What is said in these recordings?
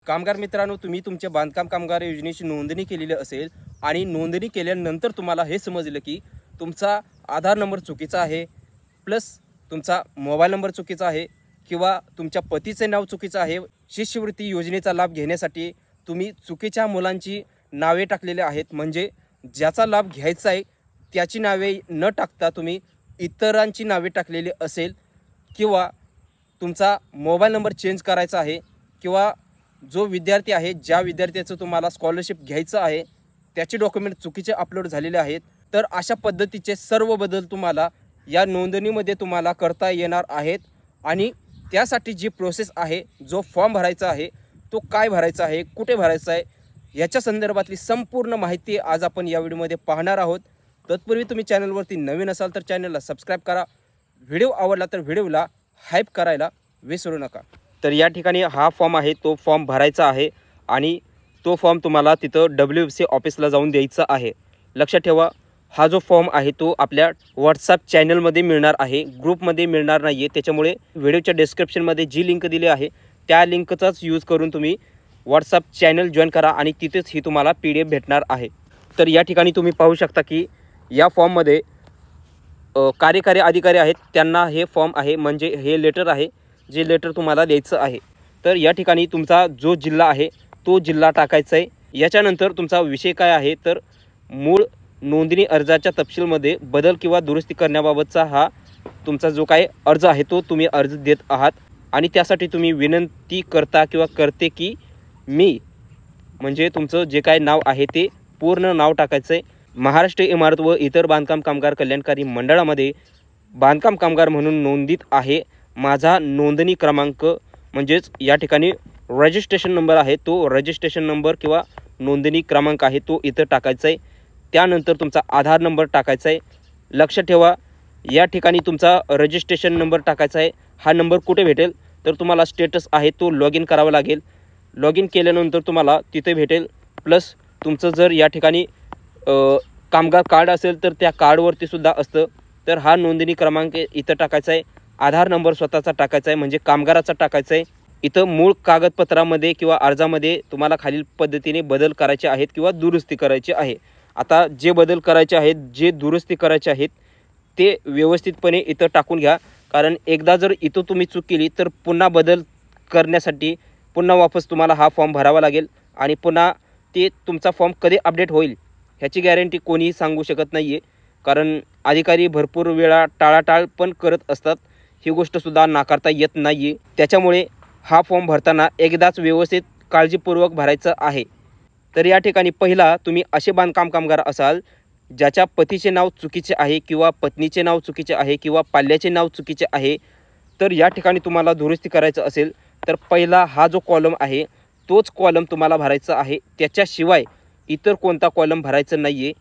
कामगार मित्रांनो, तुम्ही तुमच्या बांधकाम कामगार योजनेची नोंदणी केलेली असेल आणि नोंदणी केल्यानंतर तुम्हाला हे समजलं की तुमचा आधार नंबर चुकीचा आहे, प्लस तुमचा मोबाईल नंबर चुकीचा आहे किंवा तुमच्या पतीचे नाव चुकीचं आहे। शिष्यवृत्ती योजनेचा लाभ घेण्यासाठी तुम्ही चुकीच्या मुलांची नावे टाकलेले आहेत, म्हणजे ज्याचा लाभ घ्यायचा आहे त्याची नावे न टाकता तुम्ही इतरांची नावे टाकलेली असेल, किंवा तुमचा मोबाईल नंबर चेंज करायचा आहे, किंवा जो विद्यार्थी आहे ज्या विद्यार्थ्याचं तुम्हाला स्कॉलरशिप घ्यायचं आहे त्याचे डॉक्युमेंट चुकीचे अपलोड झालेले आहेत, तर अशा पद्धतीचे सर्व बदल तुम्हाला या नोंदणीमध्ये तुम्हाला करता येणार आहेत। आणि त्यासाठी जी प्रोसेस आहे, जो फॉर्म भरायचा आहे तो काय भरायचा आहे, कुठे भरायचा आहे, याच्या संदर्भातली संपूर्ण माहिती आज आपण या व्हिडिओमध्ये पाहणार आहोत। तत्पूर्वी तुम्ही चॅनलवरती नवीन असाल तर चॅनलला सबस्क्राईब करा, व्हिडिओ आवडला तर व्हिडिओला हाईप करायला विसरू नका। तर या ठिकाणी हा फॉर्म आहे, तो फॉर्म भरायचा आहे आणि तो फॉर्म तुम्हाला तिथं WFC ऑफिसला जाऊन द्यायचा आहे। लक्षात ठेवा, हा जो फॉर्म आहे तो आपल्या व्हॉट्सअप चॅनलमध्ये मिळणार आहे, ग्रुपमध्ये मिळणार नाही आहे। त्याच्यामुळे व्हिडिओच्या डिस्क्रिप्शनमध्ये जी लिंक दिली आहे त्या लिंकचाच यूज करून तुम्ही व्हॉट्सअप चॅनल जॉईन करा आणि तिथेच ही तुम्हाला PDF भेटणार आहे। तर या ठिकाणी तुम्ही पाहू शकता की या फॉर्ममध्ये कार्यकारी अधिकारी आहेत, त्यांना हे फॉर्म आहे, म्हणजे हे लेटर आहे, जे लेटर तुम्हाला द्यायचं आहे। तर या ठिकाणी तुमचा जो जिल्हा आहे तो जिल्हा टाकायचा आहे। याच्यानंतर तुमचा विषय काय आहे, तर मूळ नोंदणी अर्जाच्या तपशीलमध्ये बदल किंवा दुरुस्ती करण्याबाबतचा हा तुमचा जो काय अर्ज आहे तो तुम्ही अर्ज देत आहात। आणि त्यासाठी तुम्ही विनंती करता किंवा करते की मी, म्हणजे तुमचं जे काय नाव आहे ते पूर्ण नाव टाकायचं आहे। महाराष्ट्र इमारत व इतर बांधकाम कामगार कल्याणकारी मंडळामध्ये बांधकाम कामगार म्हणून नोंदित आहे। माझा नोंदणी क्रमांक म्हणजेच या ठिकाणी रजिस्ट्रेशन नंबर आहे, तो रजिस्ट्रेशन नंबर किंवा नोंदणी क्रमांक आहे तो इथं टाकायचा आहे। त्यानंतर तुमचा आधार नंबर टाकायचा आहे। लक्षात ठेवा, या ठिकाणी तुमचा रजिस्ट्रेशन नंबर टाकायचा आहे। हा नंबर कुठे भेटेल, तर तुम्हाला स्टेटस आहे तो लॉग इन करावा लागेल। लॉग इन केल्यानंतर तुम्हाला तिथे भेटेल, प्लस तुमचं जर या ठिकाणी कामगार कार्ड असेल तर त्या कार्डवरती सुद्धा असतं। तर हा नोंदणी क्रमांक इथं टाकायचा आहे, आधार नंबर स्वतःचा टाकायचा आहे, म्हणजे कामगाराचा टाकायचा आहे। इथं मूळ कागदपत्रामध्ये किंवा अर्जामध्ये तुम्हाला खालील पद्धतीने बदल करायचे आहेत किंवा दुरुस्ती करायची आहे। आता जे बदल करायचे आहेत, जे दुरुस्ती करायचे आहेत ते व्यवस्थितपणे इथं टाकून घ्या, कारण एकदा जर इथं तुम्ही चूक केली तर पुन्हा बदल करण्यासाठी पुन्हा वापस तुम्हाला हा फॉर्म भरावा लागेल आणि पुन्हा ते तुमचा फॉर्म कधी अपडेट होईल ह्याची गॅरंटी कोणीही सांगू शकत नाही आहे, कारण अधिकारी भरपूर वेळा टाळाटाळ पण करत असतात, ही गोष्टसुद्धा नाकारता येत नाही आहे। त्याच्यामुळे हा फॉर्म भरताना एकदाच व्यवस्थित काळजीपूर्वक भरायचं आहे। तर या ठिकाणी पहिला तुम्ही असे बांधकाम कामगार असाल ज्याच्या पतीचे नाव चुकीचे आहे किंवा पत्नीचे नाव चुकीचे आहे किंवा पाल्याचे नाव चुकीचे आहे, तर या ठिकाणी तुम्हाला दुरुस्ती करायचं असेल तर पहिला हा जो कॉलम आहे तोच कॉलम तुम्हाला भरायचा आहे, त्याच्याशिवाय इतर कोणता कॉलम भरायचा नाही आहे।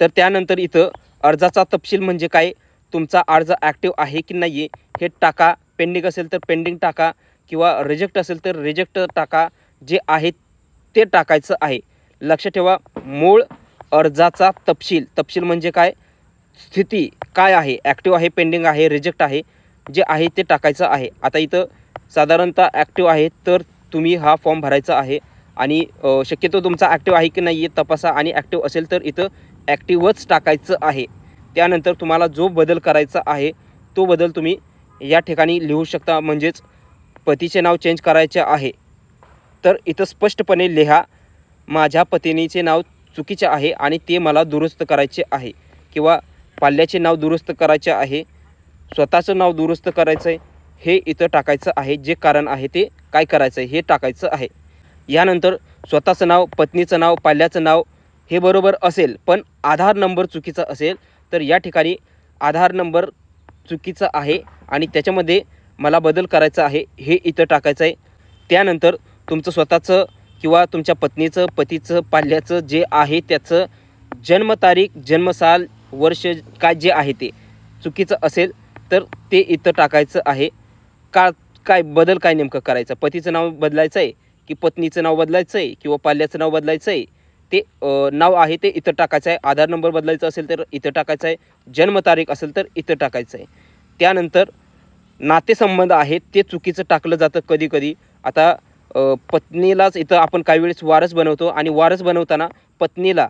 तर त्यानंतर इथं अर्जाचा तपशील म्हणजे काय, तुमचा अर्ज ॲक्टिव्ह आहे की नाही आहे हे टाका, पेंडिंग असेल तर पेंडिंग टाका किंवा रिजेक्ट असेल तर रिजेक्ट टाका, जे आहे ते टाकायचं आहे। लक्षात ठेवा, मूळ अर्जाचा तपशील म्हणजे काय, स्थिती काय आहे, ॲक्टिव्ह आहे, पेंडिंग आहे, रिजेक्ट आहे, जे आहे ते टाकायचं आहे। आता इथं साधारणतः ॲक्टिव्ह आहे तर तुम्ही हा फॉर्म भरायचा आहे आणि शक्यतो तुमचा ॲक्टिव्ह आहे की नाही आहे तपासा, आणि ॲक्टिव्ह असेल तर इथं ॲक्टिव्हच टाकायचं आहे। त्यानंतर तुम्हाला जो बदल करायचा आहे तो बदल तुम्ही या ठिकाणी लिहू शकता, म्हणजेच पतीचे नाव चेंज करायचे आहे तर इथं स्पष्टपणे लिहा, माझ्या पत्नीचे नाव चुकीचे आहे आणि ते मला दुरुस्त करायचे आहे, किंवा पाल्याचे नाव दुरुस्त करायचे आहे, स्वतःचं नाव दुरुस्त करायचं आहे, हे इथं टाकायचं आहे। जे कारण आहे ते काय करायचं आहे हे टाकायचं आहे। यानंतर स्वतःचं नाव, पत्नीचं नाव, पाल्याचं नाव हे बरोबर असेल पण आधार नंबर चुकीचा असेल तर या ठिकाणी आधार नंबर चुकीचा आहे आणि त्याच्यामध्ये मला बदल करायचा आहे हे इथं टाकायचं आहे। त्यानंतर तुमचं स्वतःचं किंवा तुमच्या पत्नीचं, पतीचं, पाल्याचं जे आहे त्याचं जन्मतारीख, जन्मसाल, वर्ष काय जे आहे ते चुकीचं असेल तर ते इथं टाकायचं आहे। काय बदल काय नेमकं करायचं, पतीचं नाव बदलायचं आहे की पत्नीचं नाव बदलायचं आहे किंवा पाल्याचं नाव बदलायचं आहे, ते नाव आहे ते इथं टाकायचं आहे। आधार नंबर बदलायचा असेल तर इथं टाकायचं आहे, जन्मतारीख असेल तर इथं टाकायचं आहे। त्यानंतर नातेसंबंध आहेत ते चुकीचं टाकलं जातं कधी कधी। आता पत्नीलाच इथं आपण काही वेळेस वारस बनवतो आणि वारस बनवताना पत्नीला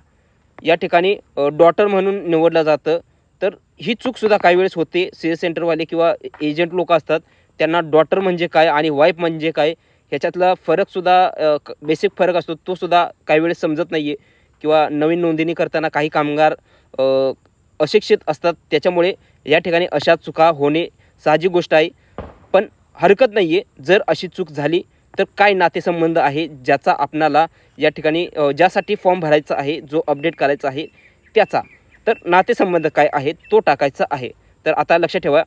या ठिकाणी डॉटर म्हणून निवडलं जातं. तर ही चूकसुद्धा काही वेळेस होते. CS सेंटरवाले किंवा एजंट लोक असतात, त्यांना डॉटर म्हणजे काय आणि वाईफ म्हणजे काय ह्याच्यातला फरकसुद्धा बेसिक फरक असतो, तो सुद्धा काही वेळेस समजत नाही आहे. किंवा नवीन नोंदणी करताना काही कामगार अशिक्षित असतात, त्याच्यामुळे या ठिकाणी अशा चुका होणे साहजिक गोष्ट आहे. पण हरकत नाही आहे, जर अशी चूक झाली तर काय नातेसंबंध आहे ज्याचा आपणाला या ठिकाणी ज्यासाठी फॉर्म भरायचा आहे, जो अपडेट करायचा आहे त्याचा, तर नातेसंबंध काय आहे तो टाकायचा आहे. तर आता लक्षात ठेवा,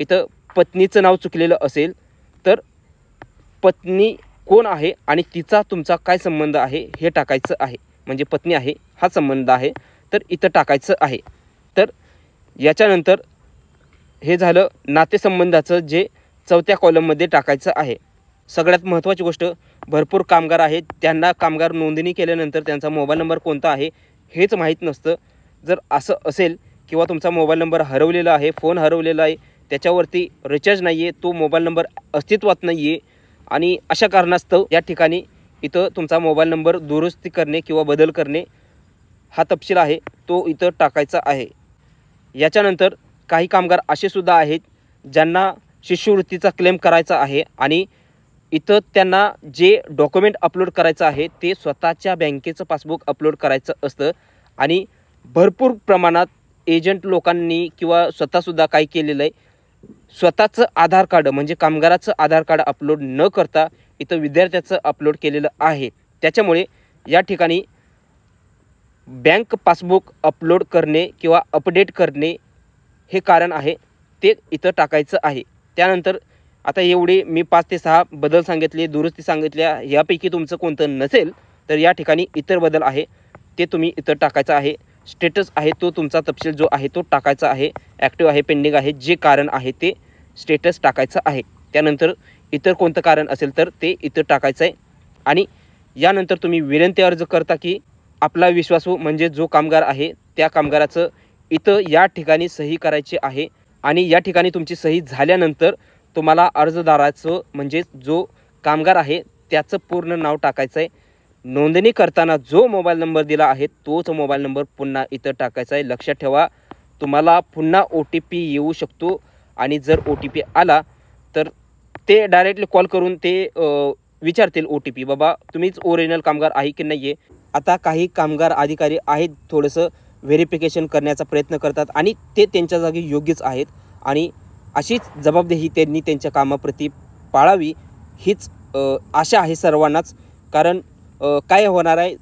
इथं पत्नीचं नाव चुकलेलं असेल तर पत्नी कोण आहे आणि तिचा तुमचा काय संबंध आहे हे टाकायचं आहे. म्हणजे पत्नी आहे हा संबंध आहे तर इथं टाकायचं आहे. तर याच्यानंतर हे झालं नातेसंबंधाचं, जे 4थ्या कॉलममध्ये टाकायचं आहे. सगळ्यात महत्त्वाची गोष्ट, भरपूर कामगार आहेत त्यांना कामगार नोंदणी केल्यानंतर त्यांचा मोबाईल नंबर कोणता आहे हेच माहीत नसतं. जर असं असेल किंवा तुमचा मोबाईल नंबर हरवलेला आहे, फोन हरवलेला आहे, त्याच्यावरती रिचार्ज नाही आहे, तो मोबाईल नंबर अस्तित्वात नाही आहे आणि अशा कारणास्तव या ठिकाणी इथं तुमचा मोबाईल नंबर दुरुस्ती करणे किंवा बदल करणे हा तपशील आहे तो इथं टाकायचा आहे. याच्यानंतर काही कामगार असे सुद्धा आहेत ज्यांना शिष्यवृत्तीचा क्लेम करायचा आहे आणि इथं त्यांना जे डॉक्युमेंट अपलोड करायचं आहे ते स्वतःच्या बँकेचं पासबुक अपलोड करायचं असतं. आणि भरपूर प्रमाणात एजंट लोकांनी किंवा स्वतःसुद्धा काय केलेलं आहे, स्वतःचं आधार कार्ड म्हणजे कामगाराचं आधार कार्ड अपलोड न करता इथं विद्यार्थ्याचं अपलोड केलेलं आहे. त्याच्यामुळे या ठिकाणी बँक पासबुक अपलोड करणे किंवा अपडेट करणे हे कारण आहे, ते इथं टाकायचं आहे. त्यानंतर आता एवढे मी 5 ते 6 बदल सांगितले, दुरुस्ती सांगितल्या, यापैकी तुमचं कोणतं नसेल तर या ठिकाणी इतर बदल आहे ते तुम्ही इथं टाकायचं आहे. स्टेटस आहे तो तुमचा तपशील जो आहे तो टाकायचा आहे. ॲक्टिव्ह आहे, पेंडिंग आहे, जे कारण आहे ते स्टेटस टाकायचं आहे. त्यानंतर इतर कोणतं कारण असेल तर ते इथं टाकायचं आहे. आणि यानंतर तुम्ही विनंती अर्ज करता की आपला विश्वासू म्हणजे जो कामगार आहे त्या कामगाराचं इथं या ठिकाणी सही करायची आहे. आणि या ठिकाणी तुमची सही झाल्यानंतर तुम्हाला अर्जदाराचं म्हणजे जो कामगार आहे त्याचं पूर्ण नाव टाकायचं आहे. नोंदणी करताना जो मोबाईल नंबर दिला आहे तोच मोबाईल नंबर पुन्हा इथं टाकायचा आहे. लक्षात ठेवा, तुम्हाला पुन्हा OTP येऊ शकतो आणि जर OTP आला तर ते डायरेक्टली कॉल करून ते विचारतील OTP, बाबा तुम्हीच ओरिजिनल कामगार आहे की नाही आहे. आता काही कामगार अधिकारी आहेत थोडंसं व्हेरिफिकेशन करण्याचा प्रयत्न करतात आणि ते त्यांच्या जागी योग्यच आहेत आणि अशीच जबाबदारी त्यांनी त्यांच्या कामाप्रती पाळावी हीच आशा आहे सर्वांनाच. कारण काय होणार आहे,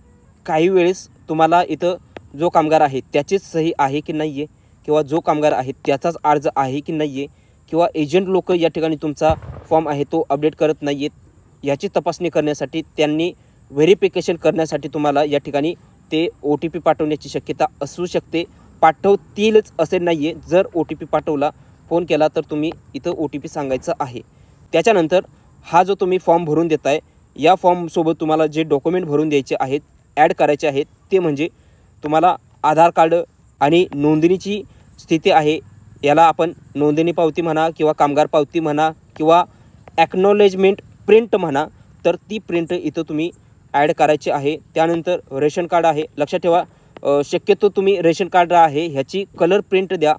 काही वेळेस तुम्हाला इथं जो कामगार आहे त्याचीच सही आहे की नाही आहे किंवा जो कामगार आहे त्याचाच अर्ज आहे की नाही आहे किंवा एजंट लोक या ठिकाणी तुमचा फॉर्म आहे तो अपडेट करत नाही आहेत याची तपासणी करण्यासाठी, त्यांनी व्हेरिफिकेशन करण्यासाठी तुम्हाला या ठिकाणी ते OTP पाठवण्याची शक्यता असू शकते. पाठवतीलच असे नाही आहे. जर OTP पाठवला, फोन केला तर तुम्ही इथं OTP सांगायचं आहे. त्याच्यानंतर हा जो तुम्ही फॉर्म भरून देताय या फॉर्मसोबत तुम्हाला जे डॉक्युमेंट भरून द्यायचे आहेत, ॲड करायचे आहेत, ते म्हणजे तुम्हाला आधार कार्ड आणि नोंदणीची स्थिती आहे, याला आपण नोंदणी पावती म्हणा किंवा कामगार पावती म्हणा किंवा ॲक्नॉलेजमेंट प्रिंट म्हणा, तर ती प्रिंट इथं तुम्ही ॲड करायची आहे. त्यानंतर रेशन कार्ड आहे. लक्षात ठेवा, शक्यतो तुम्ही रेशन कार्ड आहे ह्याची कलर प्रिंट द्या.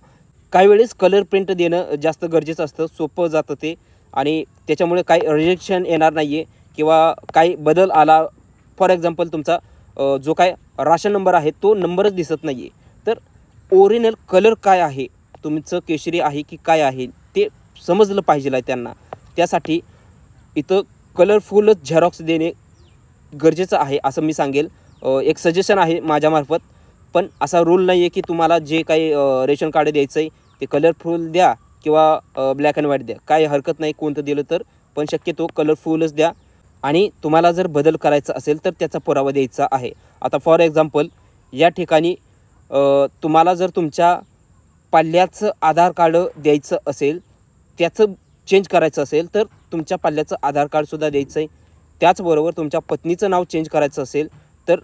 काही वेळेस कलर प्रिंट देणं जास्त गरजेचं असतं, सोपं जातं ते आणि त्याच्यामुळे काही रिजेक्शन येणार नाही आहे किंवा काही बदल आला. फॉर एक्झाम्पल तुमचा जो काय राशन नंबर आहे तो नंबरच दिसत नाही आहे, तर ओरिजिनल कलर काय आहे, तुमचं केशरी आहे की काय आहे ते समजलं पाहिजे आहे त्यांना. त्यासाठी इथं कलरफुलच झेरॉक्स देणे गरजेचं आहे असं मी सांगेल. एक सजेशन आहे माझ्यामार्फत, पण असा रूल नाही आहे की तुम्हाला जे काही रेशन कार्ड द्यायचं आहे ते कलरफुल द्या किंवा ब्लॅक अँड व्हाईट द्या, काय हरकत नाही कोणतं दिलं तर, पण शक्यतो कलरफुलच द्या. आणि तुम्हाला जर बदल करायचा असेल तर त्याचा पुरावा द्यायचा आहे. आता फॉर एक्झाम्पल या ठिकाणी तुम्हाला जर तुमच्या पाल्याचं आधार कार्ड द्यायचं असेल, त्याचं चेंज करायचं असेल तर तुमच्या पाल्याचं आधार कार्डसुद्धा द्यायचं आहे. त्याचबरोबर तुमच्या पत्नीचं नाव चेंज करायचं असेल तर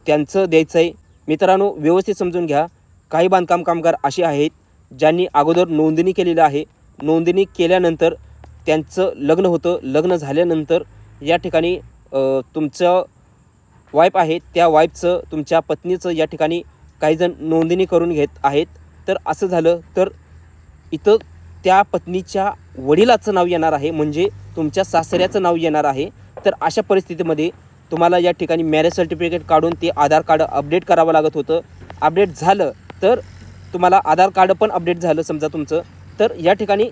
त्यांचं द्यायचं आहे. मित्रांनो, व्यवस्थित समजून घ्या, काही बांधकाम कामगार असे आहेत ज्यांनी अगोदर नोंदणी केलेली आहे, नोंदणी केल्यानंतर त्यांचं लग्न होतं, लग्न झाल्यानंतर या ठिकाणी तुमचं वाईफ आहे त्या वाईफचं तुमच्या पत्नीचं या ठिकाणी काही जण नोंदणी करून घेत आहेत. तर असं झालं तर इथं त्या पत्नीच्या वडिलाचं नाव येणार आहे, म्हणजे तुमच्या सासऱ्याचं नाव येणार आहे. तर अशा परिस्थितीमध्ये तुम्हाला या ठिकाणी मॅरेज सर्टिफिकेट काढून ते आधार कार्ड अपडेट करावं लागत होतं. अपडेट झालं तर तुम्हाला आधार कार्ड पण अपडेट झालं समजा तुमचं, तर या ठिकाणी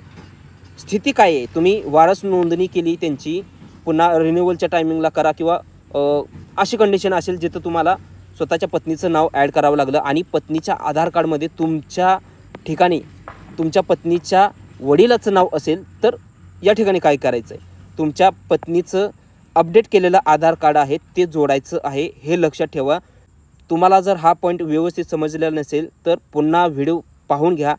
स्थिती काय आहे, तुम्ही वारस नोंदणी केली त्यांची, पुन्हा रिन्युअलच्या टायमिंगला करा किंवा अशी कंडिशन असेल जिथं तुम्हाला स्वतःच्या पत्नीचं नाव ॲड करावं लागलं आणि पत्नीच्या आधार कार्डमध्ये तुमच्या ठिकाणी तुमच्या पत्नीच्या वडिलाचं नाव असेल, तर या ठिकाणी काय करायचं आहे, तुमच्या पत्नीचं अपडेट केलेलं आधार कार्ड आहे ते जोडायचं आहे, हे लक्षात ठेवा. तुम्हाला जर हा पॉईंट व्यवस्थित समजलेला नसेल तर पुन्हा व्हिडिओ पाहून घ्या.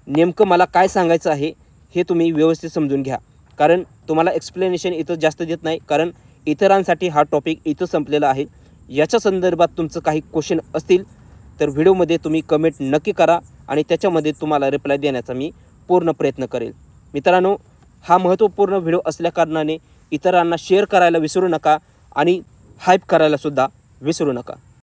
नेमकं मला काय सांगायचं आहे हे तुम्ही व्यवस्थित समजून घ्या, कारण तुम्हाला एक्सप्लेनेशन इथं जास्त देत नाही, कारण इतरांसाठी हा टॉपिक इथं संपलेला आहे. याच्या संदर्भात तुमचं काही क्वेश्चन असतील तर व्हिडिओमध्ये तुम्ही कमेंट नक्की करा आणि त्याच्यामध्ये तुम्हाला रिप्लाय देण्याचा मी पूर्ण प्रयत्न करेल. मित्रांनो, हा महत्त्वपूर्ण व्हिडिओ असल्याकारणाने इतरांना शेअर करायला विसरू नका आणि हाईप करायलासुद्धा विसरू नका.